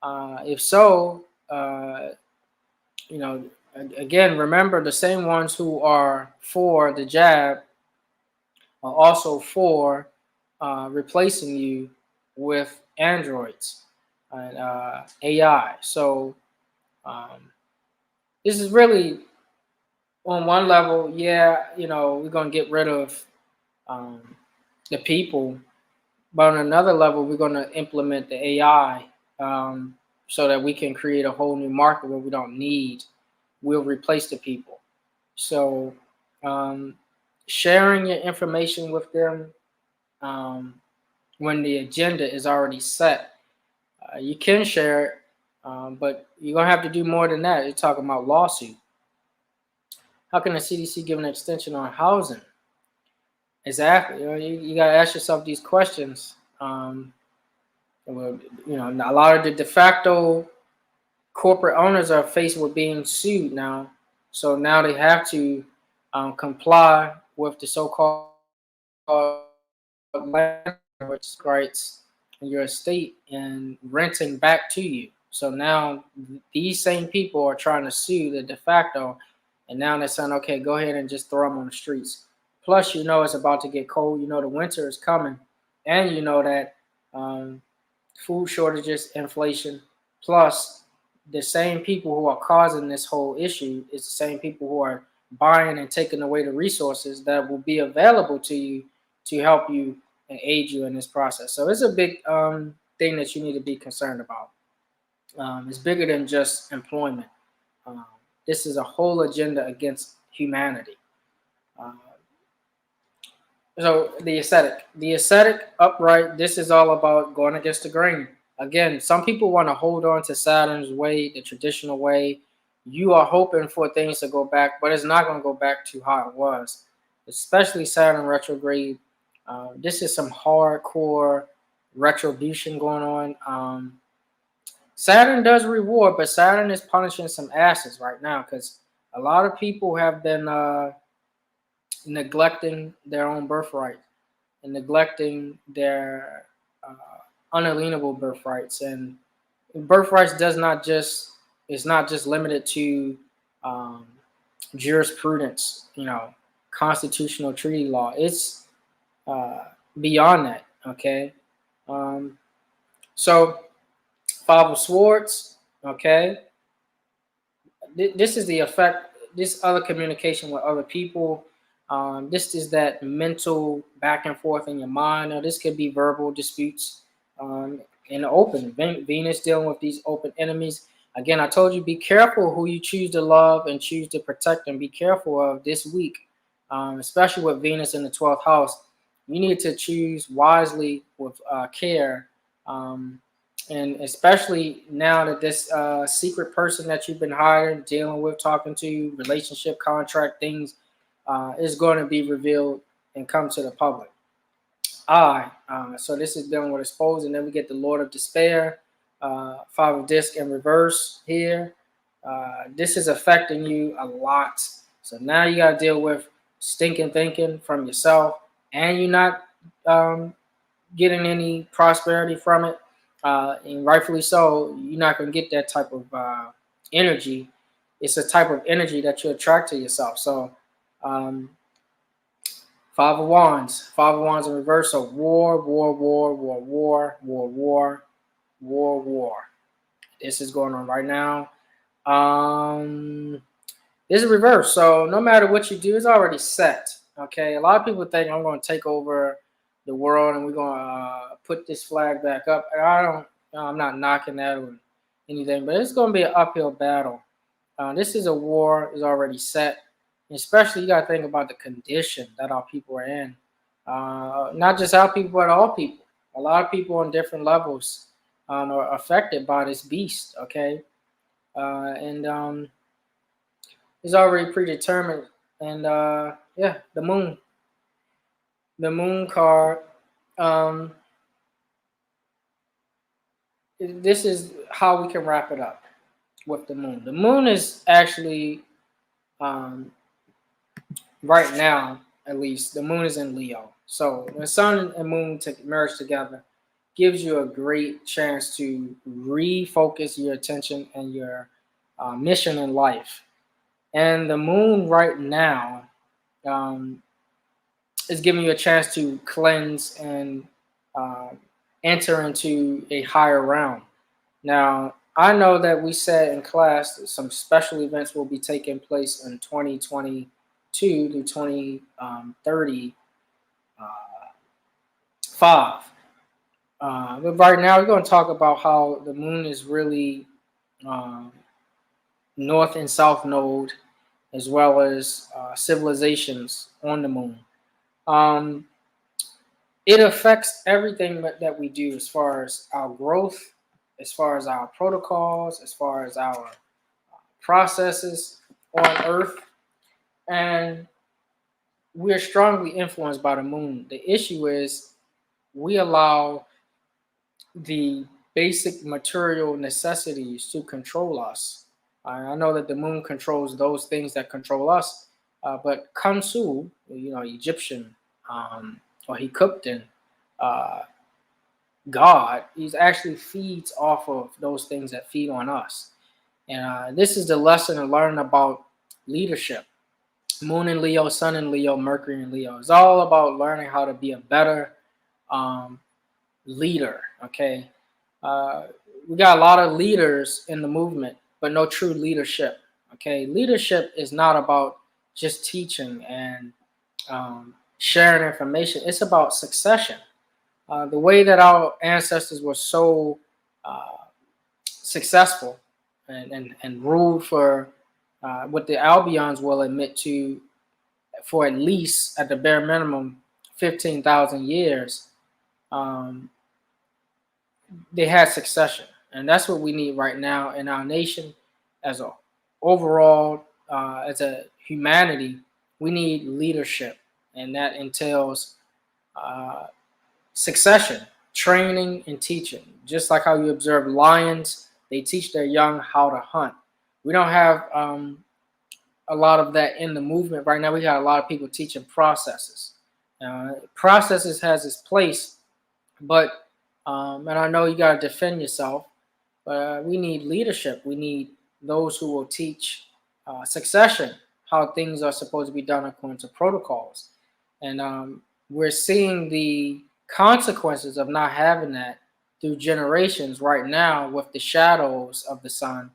If so, you know, again, remember the same ones who are for the jab are also for replacing you with androids and AI. So this is really on one level, yeah, we're gonna get rid of um, the people, but on another level, we're gonna implement the AI so that we can create a whole new market where we don't need. We'll replace the people. So um, sharing your information with them um, when the agenda is already set, you can share it, but you're gonna have to do more than that. You're talking about lawsuit. How can the CDC give an extension on housing? Exactly. You got to ask yourself these questions. Well, a lot of the de facto corporate owners are faced with being sued now. So now they have to comply with the so-called landlord's rights in your estate and renting back to you. So now these same people are trying to sue the de facto, and now they're saying, okay, go ahead and just throw them on the streets. Plus, it's about to get cold. The winter is coming, and that um, food shortages, inflation, plus the same people who are causing this whole issue is the same people who are buying and taking away the resources that will be available to you to help you and aid you in this process. So it's a big thing that you need to be concerned about. It's bigger than just employment. Um, this is a whole agenda against humanity. Uh, so the ascetic upright, this is all about going against the grain. Again, some people want to hold on to Saturn's way, the traditional way. You are hoping for things to go back, but it's not going to go back to how it was, especially Saturn retrograde. This is some hardcore retribution going on. Saturn does reward, but Saturn is punishing some asses right now because a lot of people have been neglecting their own birthright and neglecting their unalienable birthrights. And birthrights does not just it's not just limited to um, jurisprudence, constitutional treaty law. It's uh, beyond that. Okay, um, so Five of Swords. Okay, this is the effect. This other communication with other people. This is that mental back and forth in your mind. Now, this could be verbal disputes in the open. Venus dealing with these open enemies. Again, I told you, be careful who you choose to love and choose to protect, and be careful of this week, especially with Venus in the 12th house. You need to choose wisely with care. And especially now that this secret person that you've been hiring, dealing with, talking to, relationship, contract things, is going to be revealed and come to the public. So this is dealing with exposed, and then we get the Lord of Despair, Five of Disc in reverse here. This is affecting you a lot. So now you got to deal with stinking thinking from yourself, and you're not getting any prosperity from it. And rightfully so, you're not going to get that type of energy. It's a type of energy that you attract to yourself. So, Five of Wands in reverse. So war, war, war, war, war, war, war, war, war. This is going on right now. This is reverse. So no matter what you do, it's already set. Okay. A lot of people think I'm going to take over the world, and we're gonna put this flag back up. And I'm not knocking that or anything, but it's gonna be an uphill battle. This is a war is already set. Especially, you got to think about the condition that our people are in. Not just our people, but all people. A lot of people on different levels are affected by this beast. Okay, and it's already predetermined. And yeah, the moon card. Um, this is how we can wrap it up with the moon. The moon is actually um, right now, at least, the moon is in Leo. So the sun and moon merge together gives you a great chance to refocus your attention and your mission in life. And the moon right now um, is giving you a chance to cleanse and uh, enter into a higher realm. Now, I know that we said in class that some special events will be taking place in 2022 to 2035. But right now, we're going to talk about how the moon is really um, north and south node, as well as civilizations on the moon. Um, it affects everything that we do as far as our growth, as far as our protocols, as far as our processes on Earth. And we're strongly influenced by the moon. The issue is we allow the basic material necessities to control us. I know that the moon controls those things that control us, but Kansu, Egyptian or Hikuptan, uh, God, he actually feeds off of those things that feed on us. And this is the lesson to learn about leadership. Moon in Leo, Sun in Leo, Mercury in Leo. It's all about learning how to be a better um, leader. Okay, uh, we got a lot of leaders in the movement, but no true leadership. Okay, leadership is not about just teaching and sharing information. It's about succession. The way that our ancestors were so uh, successful and ruled for what the Albions will admit to for at least, at the bare minimum, 15,000 years, um, they had succession. And that's what we need right now in our nation as a overall, as a humanity. We need leadership, and that entails uh, succession, training, and teaching. Just like how you observe lions, they teach their young how to hunt. We don't have a lot of that in the movement right now. We got a lot of people teaching processes. Processes has its place, but and I know you got to defend yourself, but we need leadership. We need those who will teach succession, how things are supposed to be done according to protocols. And we're seeing the consequences of not having that through generations right now with the shadows of the sun.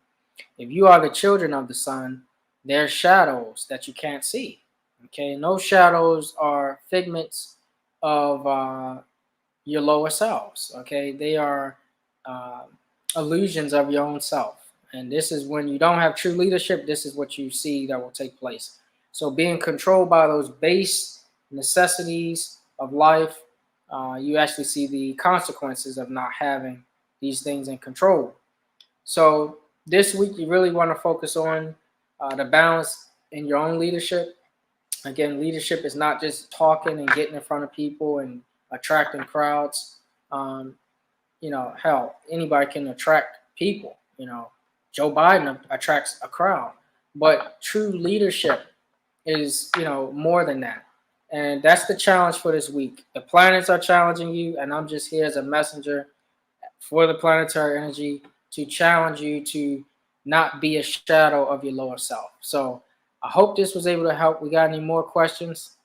If you are the children of the sun, there's shadows that you can't see. Okay, and those shadows are figments of your lower selves. Okay, they are uh, illusions of your own self. And this is when you don't have true leadership, this is what you see that will take place. So being controlled by those base necessities of life, you actually see the consequences of not having these things in control. So this week, you really want to focus on the balance in your own leadership. Again, leadership is not just talking and getting in front of people and attracting crowds. Um, hell, anybody can attract people. Joe Biden attracts a crowd, but true leadership is, more than that. And that's the challenge for this week. The planets are challenging you, and I'm just here as a messenger for the planetary energy to challenge you to not be a shadow of your lower self. So I hope this was able to help. We got any more questions?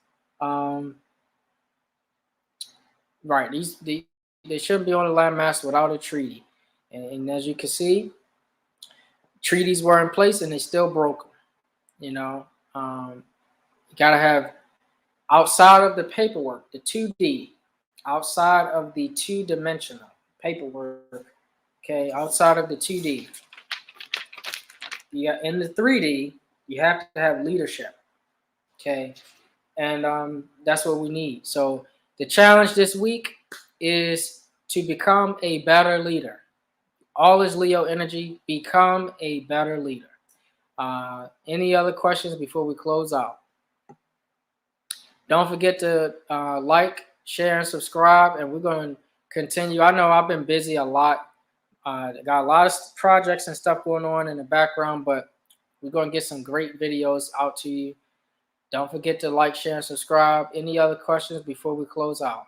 Right. They shouldn't be on the landmass without a treaty. And as you can see, treaties were in place and they still broke them. You got to have outside of the paperwork, the 2D. outside of the two-dimensional paperwork, okay, outside of the 2D, you got in the 3D, you have to have leadership, okay, and that's what we need. So the challenge this week is to become a better leader. All is Leo energy. Become a better leader. Any other questions before we close out? Don't forget to like, share, and subscribe. And we're going to continue. I know I've been busy a lot. Got a lot of projects and stuff going on in the background, but we're going to get some great videos out to you. Don't forget to like, share, and subscribe. Any other questions before we close out?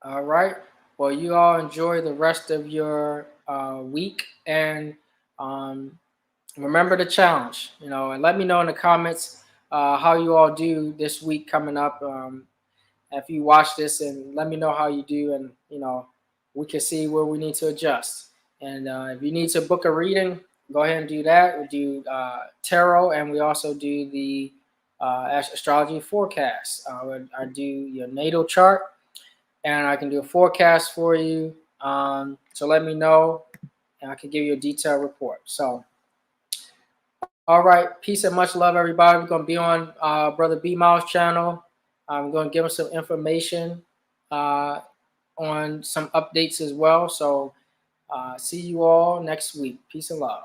All right. Well, you all enjoy the rest of your week, and remember the challenge, and let me know in the comments how you all do this week coming up. If you watch this, and let me know how you do, and we can see where we need to adjust. And if you need to book a reading, go ahead and do that. We do tarot, and we also do the astrology forecast. I do your natal chart, and I can do a forecast for you. So let me know, and I can give you a detailed report. So, all right, peace and much love, everybody. We're gonna be on Brother B Miles' channel. I'm gonna give him some information on some updates as well. So, see you all next week. Peace and love.